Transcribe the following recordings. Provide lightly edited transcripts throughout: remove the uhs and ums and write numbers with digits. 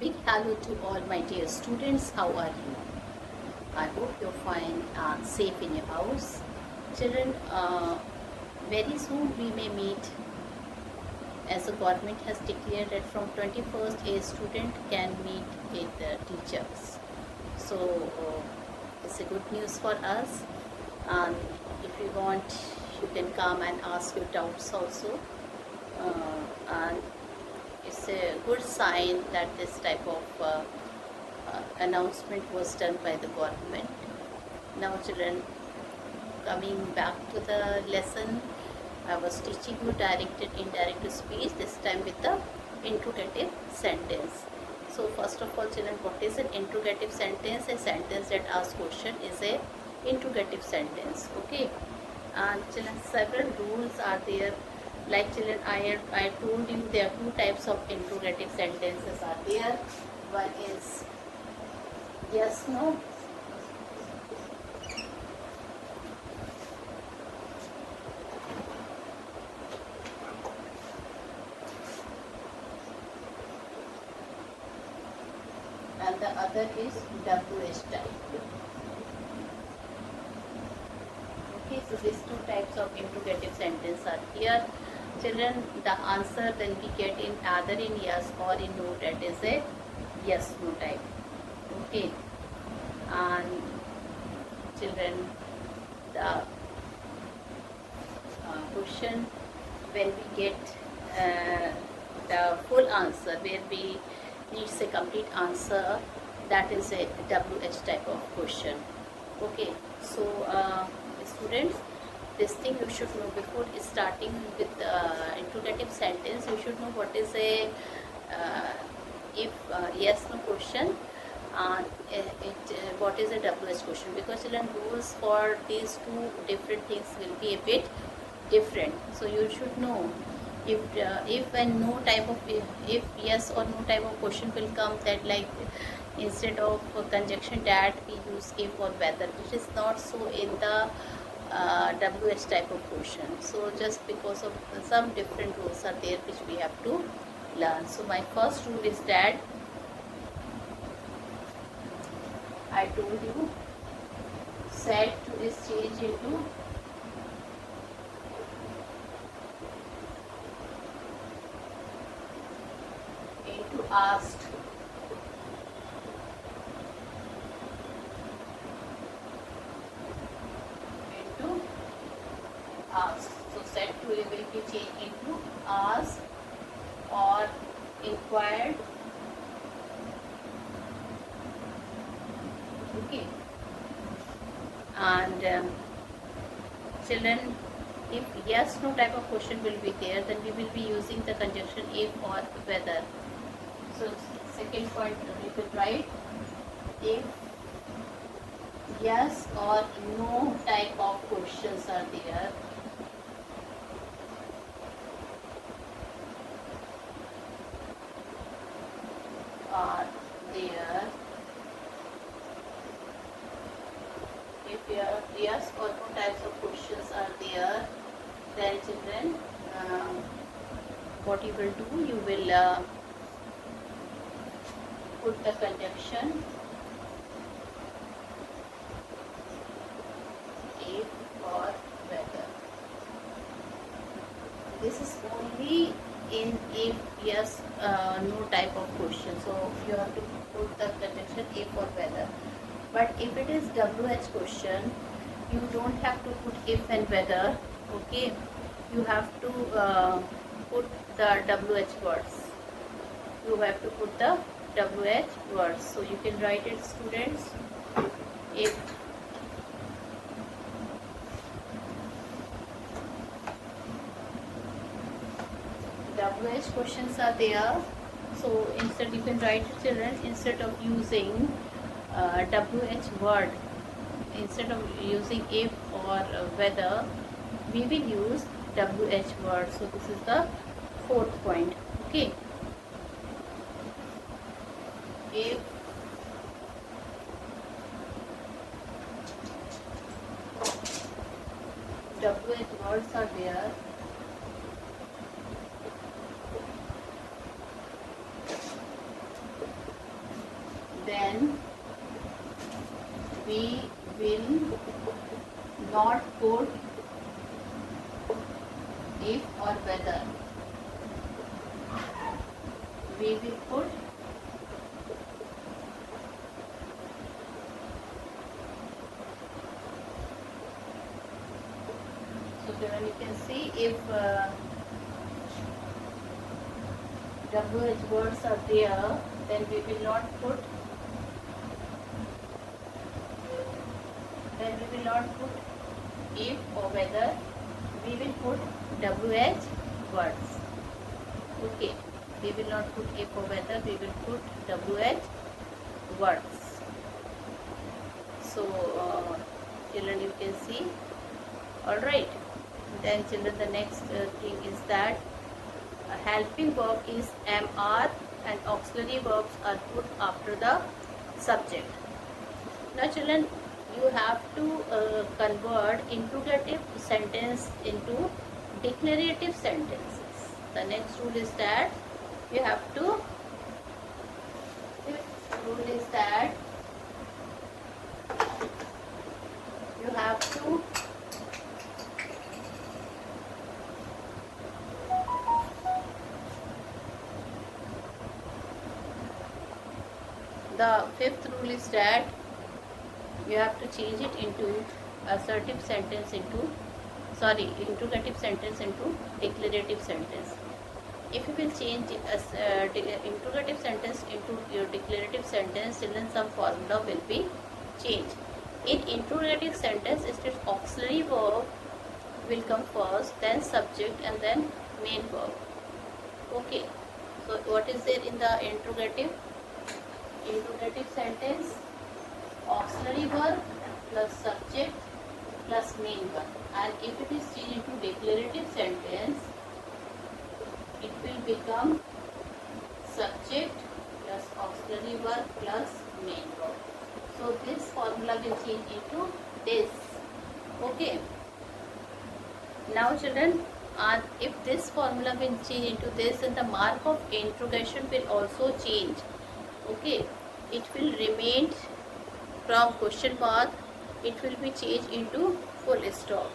big hello to all my dear students. How are you? I hope you're fine and safe in your house. Children, very soon we may meet, as the government has declared that from 21st a student can meet with the teachers. So it's a good news for us, and if you want you can come and ask your doubts also. And it's a good sign that this type of announcement was done by the government. Now children, coming back to the lesson, I was teaching you directed indirect speech, this time with the interrogative sentence. So first of all children, what is an interrogative sentence? A sentence that asks question is a interrogative sentence. Okay, and children, several rules are there. Like children, I told you there are two types of interrogative sentences are there. One is yes, no. And the other is WH type. Okay, so these two types of interrogative sentence are here. Children, the answer then we get in either in yes or in no, that is a yes no type. Okay, and children, the question when we get the full answer where we needs a complete answer, that is a WH type of question. Okay, so students, this thing you should know before starting with interrogative sentence. You should know what is a if yes no question and what is a WH question, because children rules for these two different things will be a bit different. So you should know if and no type of if yes or no type of question will come, that like instead of conjunction that we use if or whether, which is not so in the WH type of question. So just because of some different rules are there which we have to learn. So my first rule is that I told you said to is changed into asked. Into asked. So said to will be changed into asked or inquired. Okay. And children, if yes no type of question will be there, then we will be using the conjunction if or whether. So second point we will write if yes or no type of questions are there, if yes or no types of questions are there, then children, what you will do, you will put the conjunction if or whether. This is only in if yes no type of question, so you have to put the conjunction if or whether. But if it is WH question, you don't have to put if and whether. Okay, you have to put the WH words. You have to put the WH words. So you can write it, students, if WH questions are there. So instead you can write it, children, instead of using WH word, instead of using if or whether, we will use WH word. So this is the fourth point. Okay, if WH words are there, then we will not put if or whether. We will put so then you can see if WH words are there, then we will not put if or whether, we will put WH words. Okay, we will not put if or whether, we will put WH words. So children, you can see. All right, then children, the next thing is that a helping verb is MR and auxiliary verbs are put after the subject. Now children, you have to convert interrogative sentence into declarative sentences. The next rule is that you have to the fifth rule is that you have to change it into assertive sentence interrogative sentence into declarative sentence. If you will change interrogative sentence into your declarative sentence, then some formula will be changed. In interrogative sentence, instead auxiliary verb will come first, then subject, and then main verb. Okay. So what is there in the interrogative sentence? Auxiliary verb plus subject plus main verb. And if it is changed into declarative sentence, it will become subject plus auxiliary verb plus main verb. So this formula will change into this. Okay. Now children, if this formula will change into this, then the mark of interrogation will also change. Okay. It will remain from question mark, it will be changed into full stop.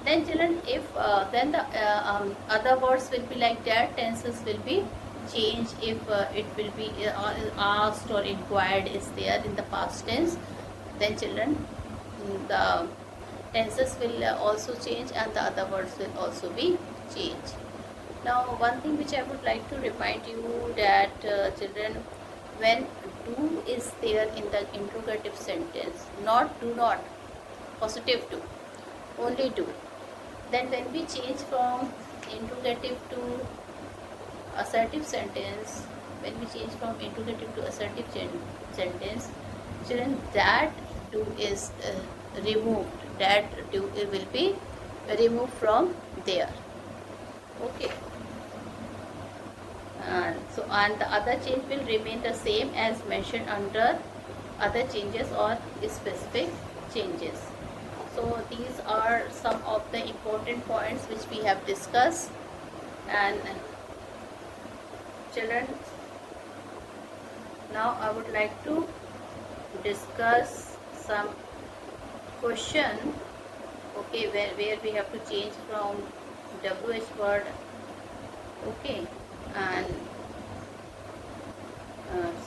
Then children, if then the other words will be like that, tenses will be changed. If it will be asked or inquired is there in the past tense, then children, the tenses will also change and the other words will also be changed. Now one thing which I would like to remind you that children, when do is there in the interrogative sentence, not do not, positive do, only do. Then when we change from interrogative to assertive sentence, sentence, children, that do is removed, that do will be removed from there. Okay. And the other change will remain the same as mentioned under other changes or specific changes. So these are some of the important points which we have discussed. And children, now I would like to discuss some question, okay, where we have to change from WH word, okay, and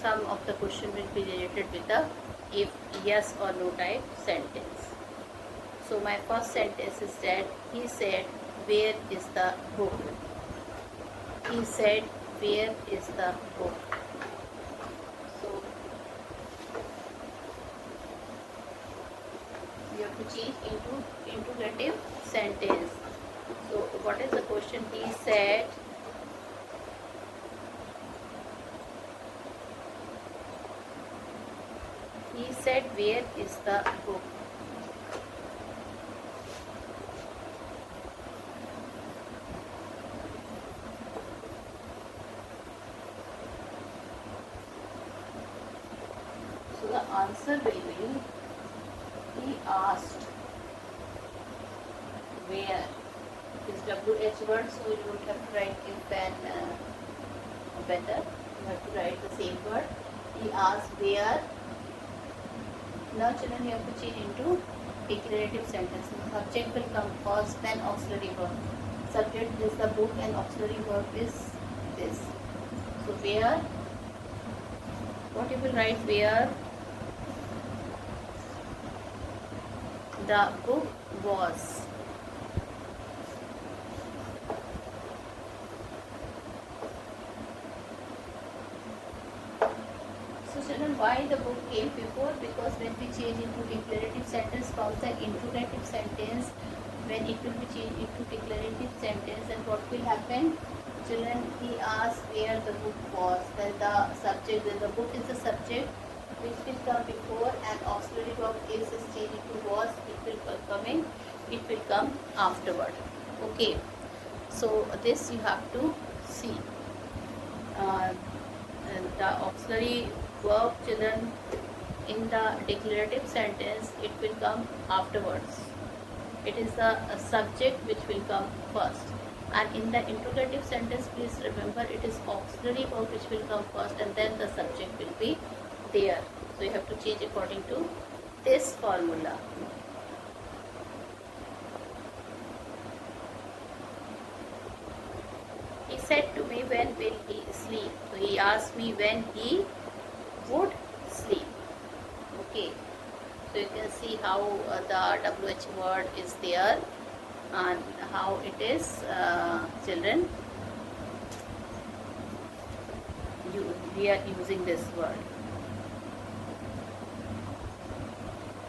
some of the question will be related with the if yes or no type sentence. So my first sentence is that he said, where is the book? He said, where is the book? So we have to change into interrogative sentence. So what is the question? He said, where is the book? So the answer will be, he asked where. It is WH word, so you don't have to write if and better. You have to write the same word. He asked where. Now children, you have to change into declarative sentences. Subject will come first, then auxiliary verb. Subject is the book and auxiliary verb is this. So where, what you will write, where the book was. So children, why the book came before? Because when we change into declarative sentence from the interrogative sentence, when it will be changed into declarative sentence, then what will happen? Children, he asked where the book was. Then the subject, then the book is the subject which will come before, and auxiliary verb is changed into was. It will come afterward. Okay. So this you have to see. And the auxiliary verb, children, in the declarative sentence, it will come afterwards. It is the subject which will come first. And in the interrogative sentence, please remember, it is auxiliary verb which will come first, and then the subject will be there. So you have to change according to this formula. He said to me, when will he sleep? So he asked me when he would sleep. Okay. So you can see how the WH word is there and how it is, children. We are using this word.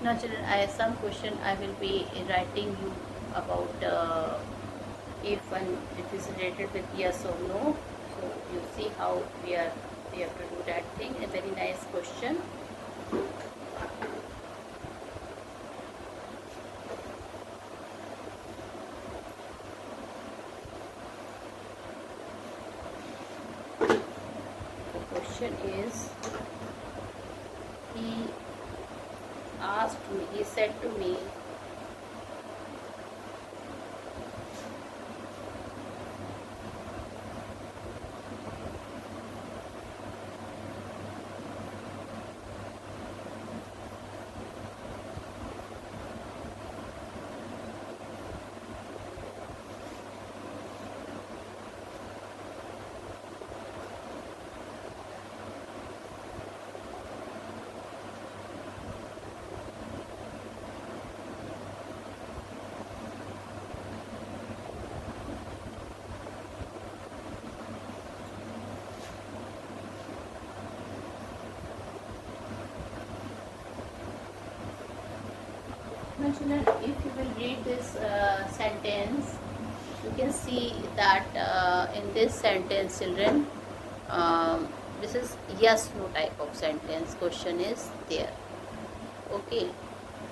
Now children, I have some question I will be writing you about if it is related with yes or no. So you see how we have to do that thing. A very nice question. The question is, he asked me, he said to me, children, if you will read this sentence, you can see that in this sentence, children, this is yes no type of sentence. Question is there. Okay,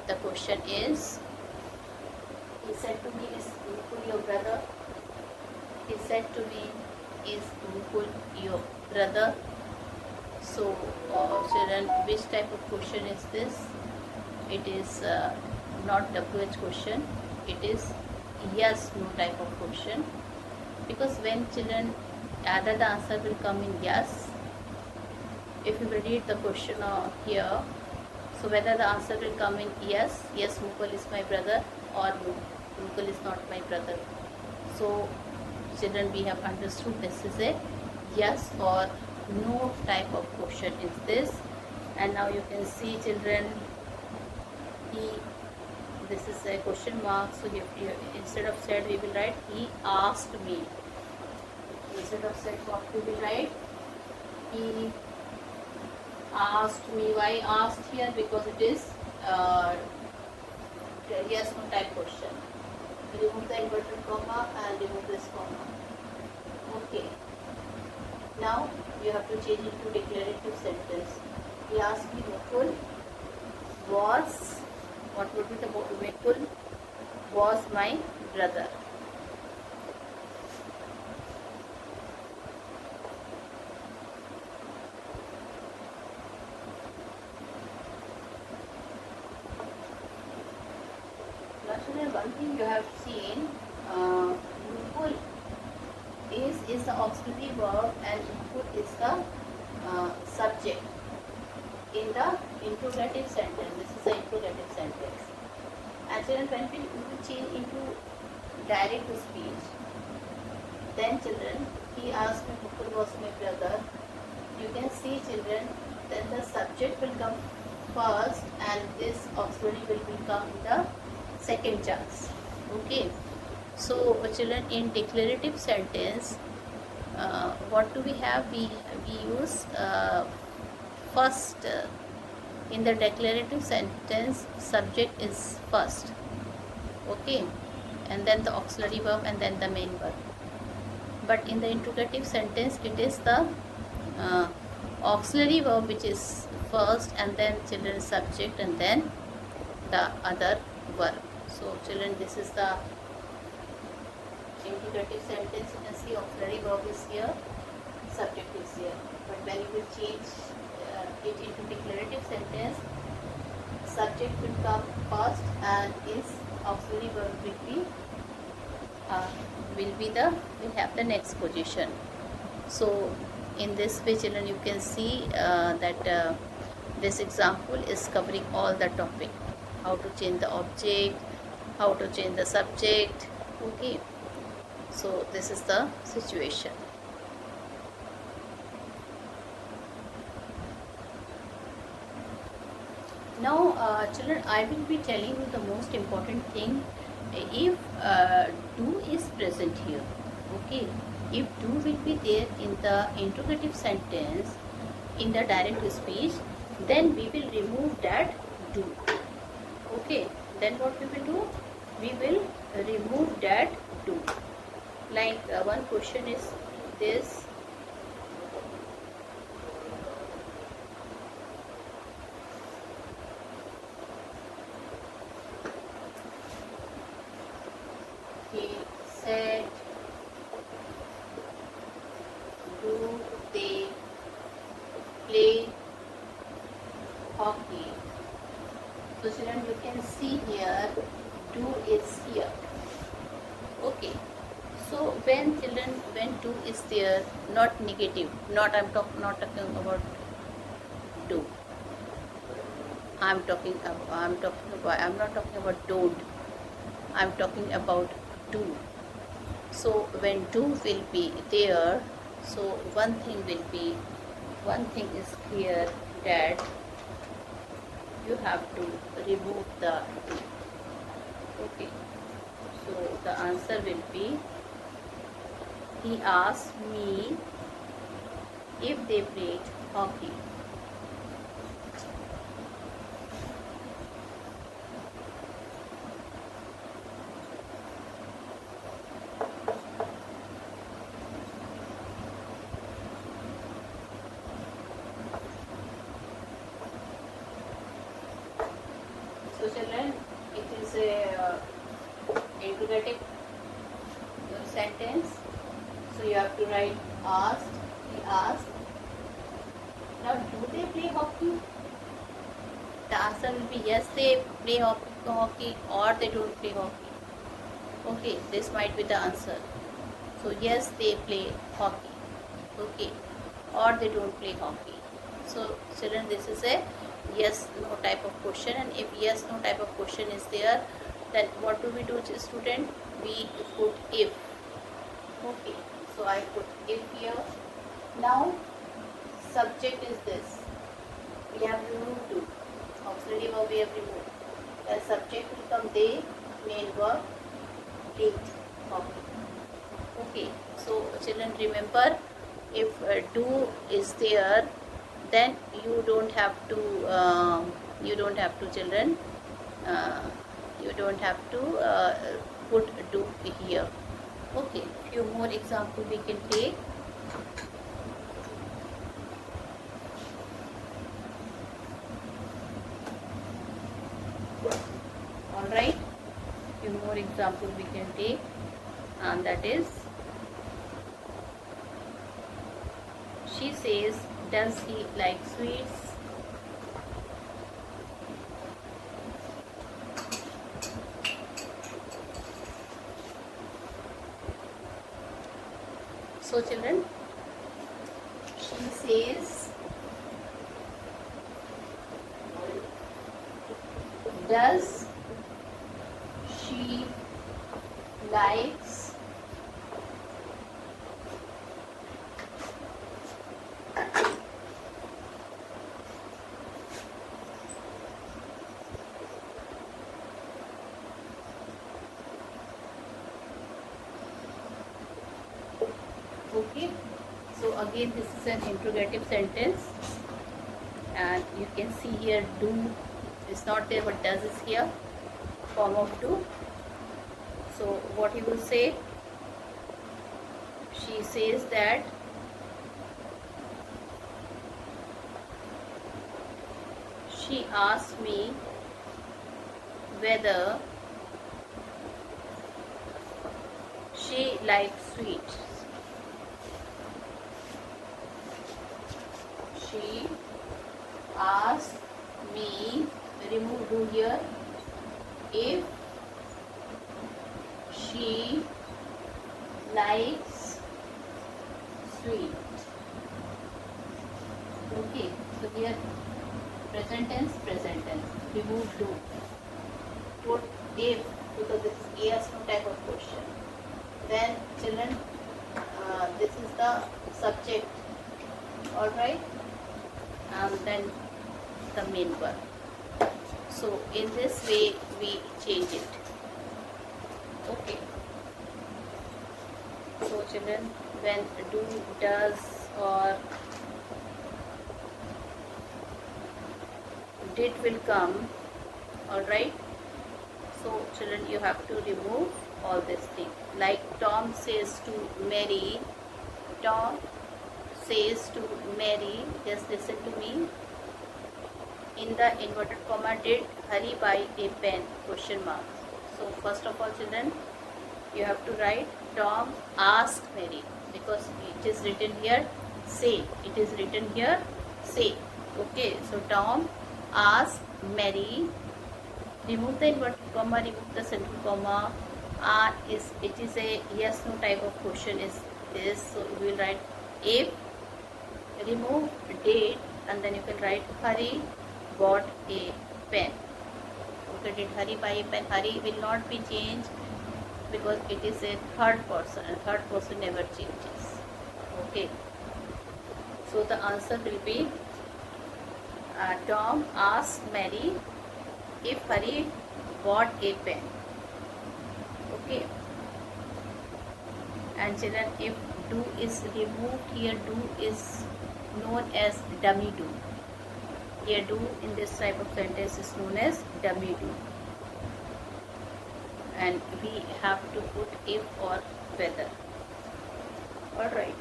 the question is, he said to me, is Mukul your brother? He said to me, is Mukul your brother? So children, which type of question is this? It is not WH question, it is yes no type of question, because when children, either the answer will come in yes. If you will read the question here, so whether the answer will come in yes, yes Mukul is my brother, or no, Mukul is not my brother. So children, we have understood this is a yes or no type of question is this. And now you can see, children, this is a question mark, so instead of said we will write he asked me. Instead of said, what we will write? He asked me. Why asked here? Because it is yes no type question. Remove the inverted comma and remove this comma. Okay. Now you have to change it to declarative sentence. He asked me, Mukul was, what would be the Mukul was my brother. Now, one thing you have seen, Mukul is the auxiliary verb and Mukul is the subject. interrogative sentence. This is an interrogative sentence. And children, when we change into direct speech, then children, he asked me, Mukul was my brother. You can see children, then the subject will come first and this auxiliary will come in the second chance. Okay. So children, in declarative sentence, what do we have? We use first. In the declarative sentence, subject is first. Okay. And then the auxiliary verb and then the main verb. But in the interrogative sentence, it is the auxiliary verb which is first, and then children subject, and then the other verb. So children, this is the interrogative sentence. You can see auxiliary verb is here, subject is here. But when you will change it into declarative sentence, subject will come first and his auxiliary verb will have the next position. So in this way, children, you can see that this example is covering all the topic: how to change the object, how to change the subject. Okay, so this is the situation. Now children, I will be telling you the most important thing. If do is present here, okay, if do will be there in the interrogative sentence in the direct speech, then we will remove that do. Okay, then what we will do? We will remove that do. Like one question is this: he said, do they play hockey? So children, you can see here, do is here. Okay. So when children, when do is there, not negative, not talking about do. I'm not talking about don't. I'm talking about do. So when do will be there, so one thing is clear, that you have to remove the do. Okay. So the answer will be, he asked me if they played hockey. So children, it is a interrogative sentence. So you have to write asked, he asked. Now do they play hockey? The answer will be yes, they play hockey, or they don't play hockey. Okay, this might be the answer. So yes, they play hockey. Okay, or they don't play hockey. So children, this is a yes no type of question, and if yes no type of question is there, then what do we do, student? We put if. Okay, so I put if here. Now subject is this, we have removed do, auxiliary verb we have removed. The subject will come they, main verb played hockey. Okay, so children, remember, if do is there, then you don't have to children, you don't have to put do here. Okay, few more example we can take. All right, few more example we can take, and that is, she says, does he like sweets? So children, she says, Does she likes okay? So again this is an interrogative sentence, and you can see here do is not there but does is here, form of do. So what he will say, she says that she asked me whether she likes sweets. She asked me, remove do here, if she likes sweet. Okay, so here present tense, remove do. Put if, because this is yes no type of question. Then children, this is the subject, alright, and then the main verb. So in this way we change it. Okay. So children, when do, does or did will come, alright. So children, you have to remove all this thing. Like Tom says to Mary, Tom says to Mary, just listen to me. In the inverted comma, did Hari buy a pen? Question mark. So first of all children, you have to write Tom asked Mary, because it is written here say, it is written here say. Okay, so Tom asked Mary, remove the inverted comma, remove the central comma, it is a yes no type of question is this, so you will write if, remove did, and then you can write Hari bought a pen. Okay, did Hari buy a pen? Hari will not be changed because it is a third person, and third person never changes. Okay, so the answer will be Tom asked Mary if Hari bought a pen. Okay, and children, if do is removed here, do is known as dummy do. Here do in this type of sentence is known as dummy do, and we have to put if or whether. Alright.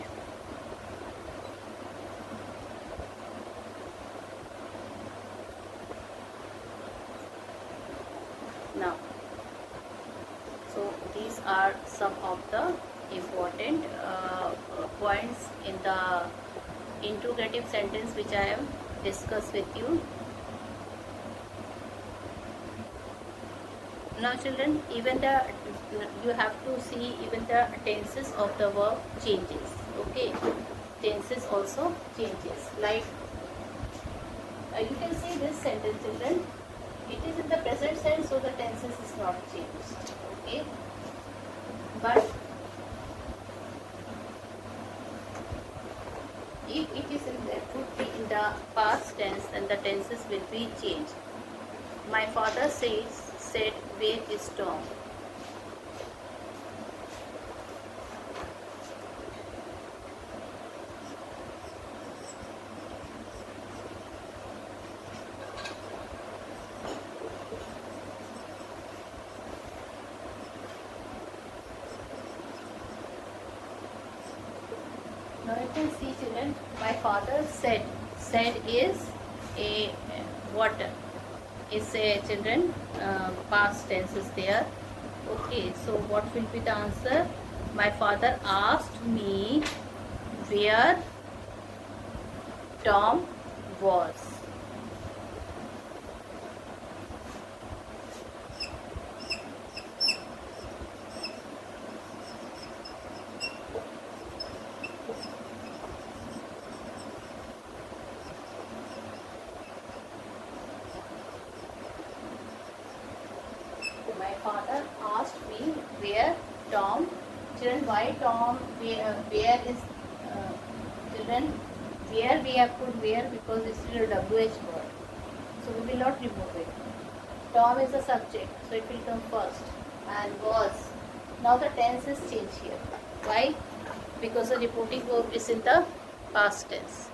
Now, so these are some of the important points in the interrogative sentence which I have discussed with you. Now children, even the, you have to see even the tenses of the verb changes. Okay, tenses also changes. Like you can see this sentence children, it is in the present tense, so the tenses is not changed. Okay, but if it is in the, would be in the past tense, then the tenses will be changed. My father said, where is Tom? Now you can see children, my father said is a water, is a children past tense is there. Okay, so what will be the answer? My father asked me where Tom was. my father asked me where Tom. Children, why Tom? Where is children? Where we have put where because it's still a WH word. So we will not remove it. Tom is the subject, so it will come first. And was. Now the tense is changed here. Why? Because the reporting verb is in the past tense.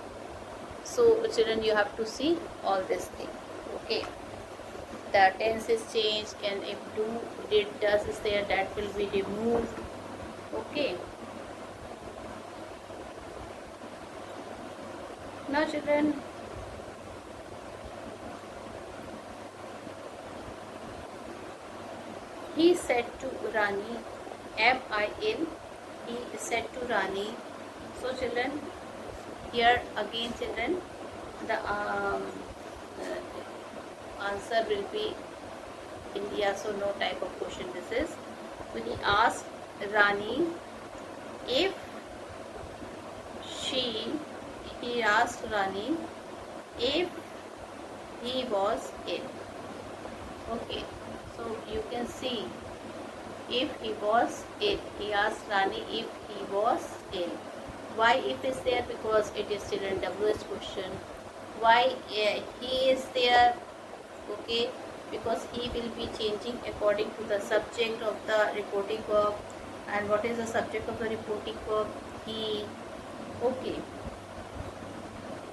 So children, you have to see all this thing. Okay. The tense is changed, and if do, did, does is there, that will be removed. Okay. Now children, he said to Rani, M-I-L, he said to Rani. So children, here again children, the answer will be India, so no type of question this is. When he asked Rani if he asked Rani if he was ill. Okay, so you can see if he was ill. He asked Rani if he was ill. Why if is there? Because it is still in WH question. Why he is there? Okay, because he will be changing according to the subject of the reporting verb. And what is the subject of the reporting verb? He. Okay,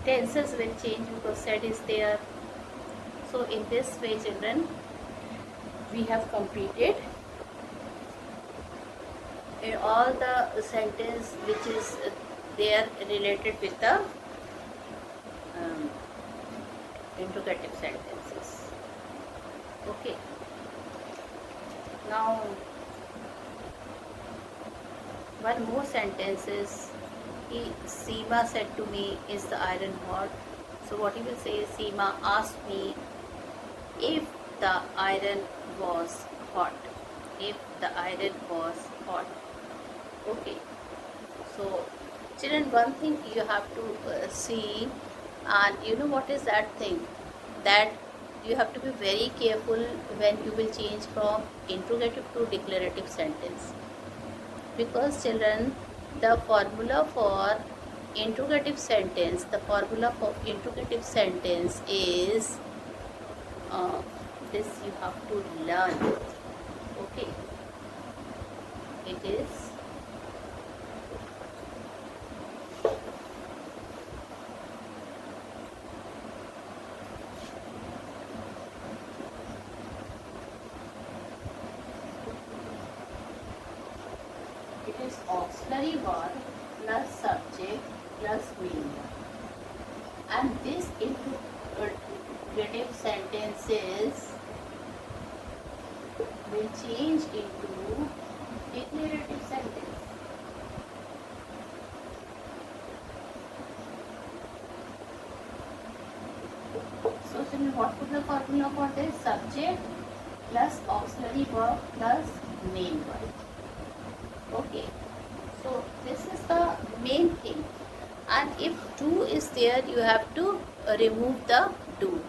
tenses will change because said is there. So in this way children, we have completed all the sentence which is there related with the interrogative sentences. Okay, now one more sentence is Seema said to me, is the iron hot? So what you will say is Seema asked me if the iron was hot. If the iron was hot. Okay, so children, one thing you have to see, and you know what is that thing, that you have to be very careful when you will change from interrogative to declarative sentence, because children, the formula for interrogative sentence is this you have to learn. Okay, it is auxiliary verb plus subject plus main verb, and this interrogative sentences will change into declarative sentence. So children, what would the formula for this? Subject plus auxiliary verb plus main verb. Okay, so this is the main thing, and if do is there, you have to remove the do.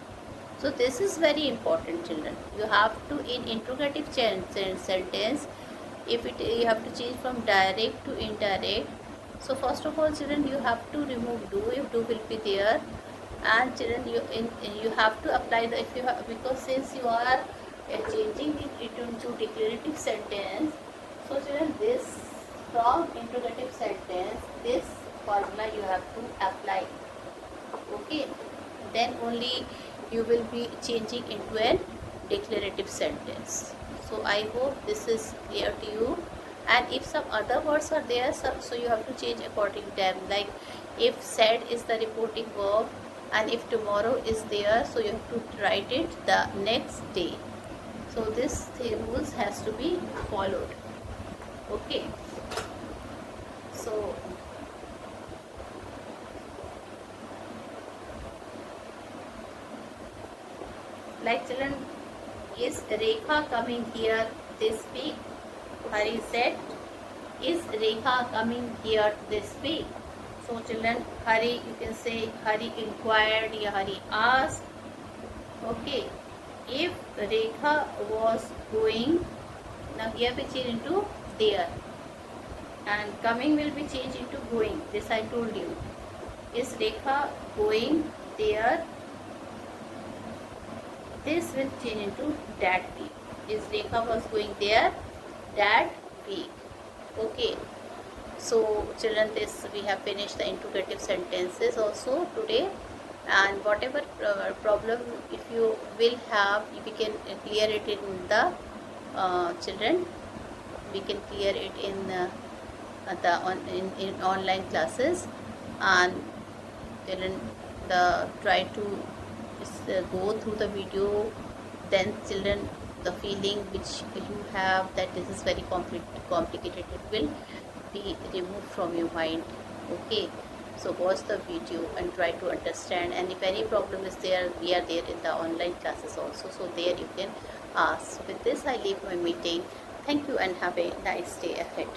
So this is very important children. You have to, in interrogative sentence, if it you have to change from direct to indirect. So first of all children, you have to remove do if do will be there, and children you have to apply the, if you have, because since you are changing it into declarative sentence. So children, this from interrogative sentence, this formula you have to apply. Okay, then only you will be changing into a declarative sentence. So I hope this is clear to you. And if some other words are there, so you have to change according to them. Like if said is the reporting verb, and if tomorrow is there, so you have to write it the next day. So this rules has to be followed. Okay, so like children, is Rekha coming here this week? Hari said, is Rekha coming here this week? So children, Hari, you can say Hari inquired or Hari asked. Okay, if Rekha was going, now here we change into there, and coming will be changed into going. This I told you. Is Rekha going there? This will change into that week. Is Rekha was going there that week. Okay. So children, this we have finished the interrogative sentences also today, and whatever problem if you will have, we can clear it in the children. We can clear it in in online classes, and children try to go through the video. Then children, the feeling which you have that this is very complicated, it will be removed from your mind. Okay, so watch the video and try to understand, and if any problem is there, we are there in the online classes also, so there you can ask. With this I leave my meeting. Thank you and have a nice day ahead.